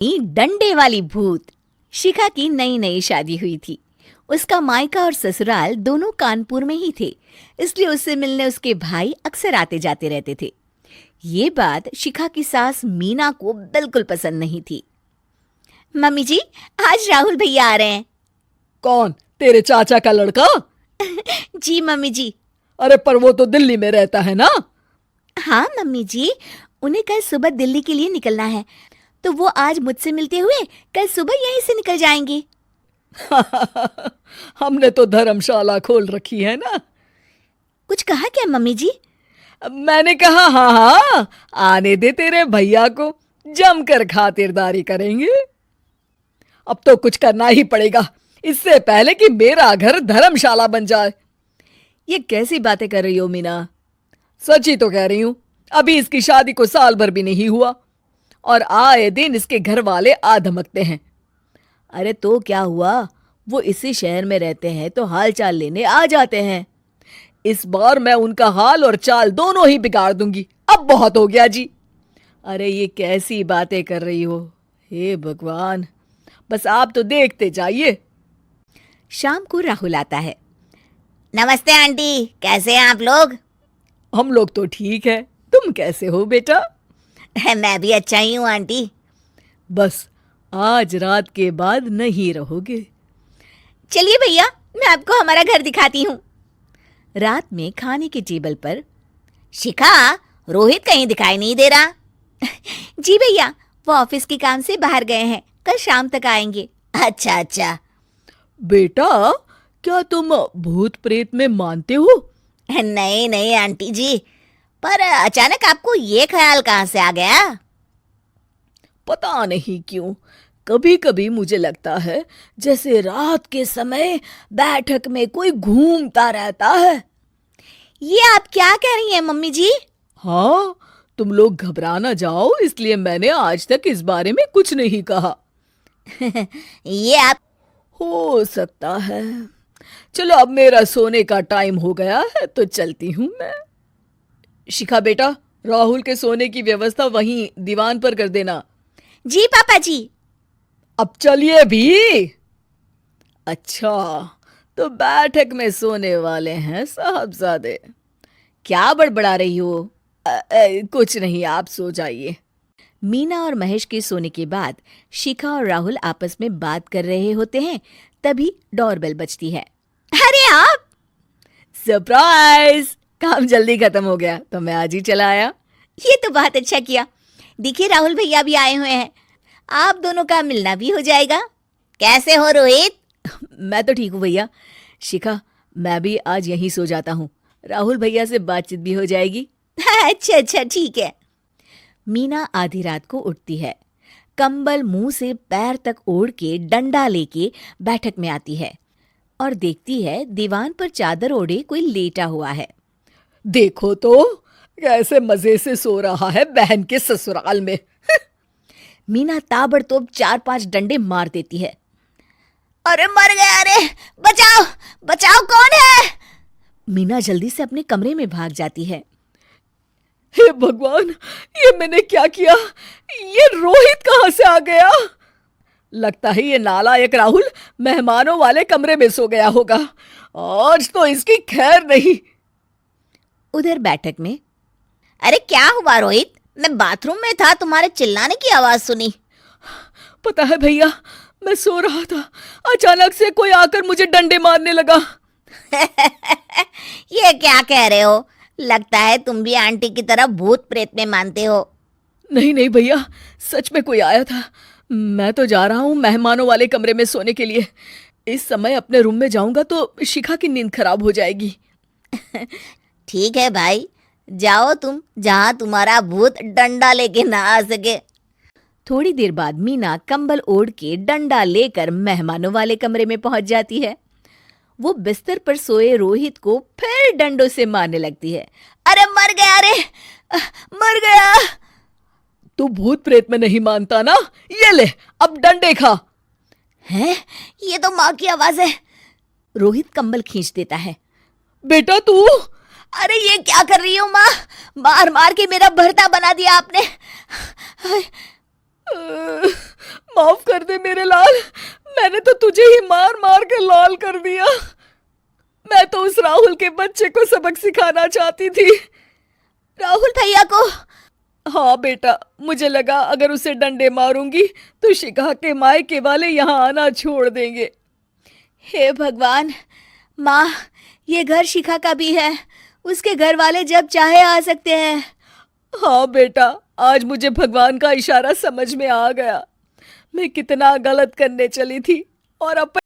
डंडे वाली भूत। शिखा की नई नई शादी हुई थी। उसका मायका और ससुराल दोनों कानपुर में ही थे, इसलिए उससे मिलने उसके भाई अक्सर आते जाते रहते थे। ये बात शिखा की सास मीना को बिल्कुल पसंद नहीं थी। मम्मी जी, आज राहुल भैया आ रहे हैं। कौन, तेरे चाचा का लड़का? जी मम्मी जी। अरे पर वो तो दिल्ली में रहता है ना। हाँ मम्मी जी, उन्हें कल सुबह दिल्ली के लिए निकलना है, तो वो आज मुझसे मिलते हुए कल सुबह यहीं से निकल जाएंगे। हमने तो धर्मशाला खोल रखी है ना। कुछ कहा क्या मम्मी जी? मैंने कहा हाँ हाँ, आने दे तेरे भैया को, जमकर खातिरदारी करेंगे। अब तो कुछ करना ही पड़ेगा, इससे पहले कि मेरा घर धर्मशाला बन जाए। ये कैसी बातें कर रही हो मीना? सच ही तो कह रही हूं। अभी इसकी शादी को साल भर भी नहीं हुआ और आए दिन इसके घर वाले आ धमकते हैं। अरे तो क्या हुआ, वो इसी शहर में रहते हैं तो हाल चाल लेने आ जाते हैं। इस बार मैं उनका हाल और चाल दोनों ही बिगाड़ दूंगी। अब बहुत हो गया जी। अरे ये कैसी बातें कर रही हो, हे भगवान, बस आप तो देखते जाइए। शाम को राहुल आता है। नमस्ते आंटी, कैसे हैं आप लोग? हम लोग तो ठीक है, तुम कैसे हो बेटा? मैं भी अच्छा ही हूँ आंटी। बस आज रात के बाद नहीं रहोगे। चलिए भैया, मैं आपको हमारा घर दिखाती हूँ। रात में खाने के टेबल पर शिखा, रोहित कहीं दिखाई नहीं दे रहा। जी भैया, वो ऑफिस के काम से बाहर गए हैं, कल शाम तक आएंगे। अच्छा अच्छा। बेटा, क्या तुम भूत प्रेत में मानते हो? नहीं नहीं आंटी जी, पर अचानक आपको ये ख्याल कहाँ से आ गया? पता नहीं क्यों, कभी कभी मुझे लगता है जैसे रात के समय बैठक में कोई घूमता रहता है। ये आप क्या कह रही हैं मम्मी जी? हाँ, तुम लोग घबरा ना जाओ, इसलिए मैंने आज तक इस बारे में कुछ नहीं कहा। ये आप हो सकता है। चलो अब मेरा सोने का टाइम हो गया है तो चलती हूँ मैं। शिखा बेटा, राहुल के सोने की व्यवस्था वहीं दीवान पर कर देना। जी पापा जी। अब चलिए भी। अच्छा, तो बैठक में सोने वाले हैं साहबजादे। क्या बड़बड़ा रही हो? कुछ नहीं, आप सो जाइए। मीना और महेश के सोने के बाद शिखा और राहुल आपस में बात कर रहे होते हैं, तभी डोरबेल बजती है। अरे आप! सरप्राइज! काम जल्दी खत्म हो गया तो मैं आज ही चला आया। ये तो बहुत अच्छा किया। देखिए राहुल भैया भी आए हुए हैं, आप दोनों का मिलना भी हो जाएगा। कैसे हो रोहित? मैं तो ठीक हूँ भैया। शिखा, मैं भी आज यहीं सो जाता हूँ, राहुल भैया से बातचीत भी हो जाएगी। अच्छा अच्छा, ठीक है। मीना आधी रात को उठती है, कंबल मुंह से पैर तक ओढ़ के डंडा लेके बैठक में आती है और देखती है दीवान पर चादर ओढ़े कोई लेटा हुआ है। देखो तो कैसे मजे से सो रहा है बहन के ससुराल में। मीना ताबड़तोड़ 4-5 डंडे मार देती है। अरे मर गया, अरे बचाओ बचाओ, कौन है? मीना जल्दी से अपने कमरे में भाग जाती है। हे भगवान, ये मैंने क्या किया? ये रोहित कहाँ से आ गया? लगता है ये नालायक राहुल मेहमानों वाले कमरे में सो गया होगा। आज तो इसकी खैर नहीं। उधर बैठक में, अरे क्या हुआ रोहित? मैं बाथरूम में था, तुम्हारे चिल्लाने की आवाज सुनी। पता है भैया, मैं सो रहा था, अचानक से कोई आकर मुझे डंडे मारने लगा। ये क्या कह रहे हो? लगता है तुम भी आंटी की तरह भूत प्रेत में मानते हो। नहीं नहीं भैया, सच में कोई आया था। मैं तो जा रहा हूँ मेहमानों वाले कमरे में सोने के लिए। इस समय अपने रूम में जाऊंगा तो शिखा की नींद खराब हो जाएगी। ठीक है भाई, जाओ तुम, जहां तुम्हारा भूत डंडा लेके ना आ सके। थोड़ी देर बाद मीना कंबल ओढ़ के डंडा लेकर मेहमानों वाले कमरे में पहुंच जाती है। वो बिस्तर पर सोए रोहित को फिर डंडों से मारने लगती है। अरे मर गया, अरे मर गया। तू भूत प्रेत में नहीं मानता ना? ये ले, अब डंडे खा। हैं? ये तो माँ की आवाज है। रोहित कंबल खींच देता है। बेटा तू! अरे ये क्या कर रही हो माँ? मार मार के मेरा भरता बना दिया आपने। माफ कर दे मेरे लाल, मैंने तो तुझे ही मार मार के लाल कर दिया। मैं तो उस राहुल के बच्चे को सबक सिखाना चाहती थी। राहुल भैया को? हाँ बेटा, मुझे लगा अगर उसे डंडे मारूंगी तो शिखा के मायके वाले यहाँ आना छोड़ देंगे। हे भगवान, माँ, ये घर शिखा का भी है, उसके घर वाले जब चाहे आ सकते हैं। हाँ बेटा, आज मुझे भगवान का इशारा समझ में आ गया। मैं कितना गलत करने चली थी और अब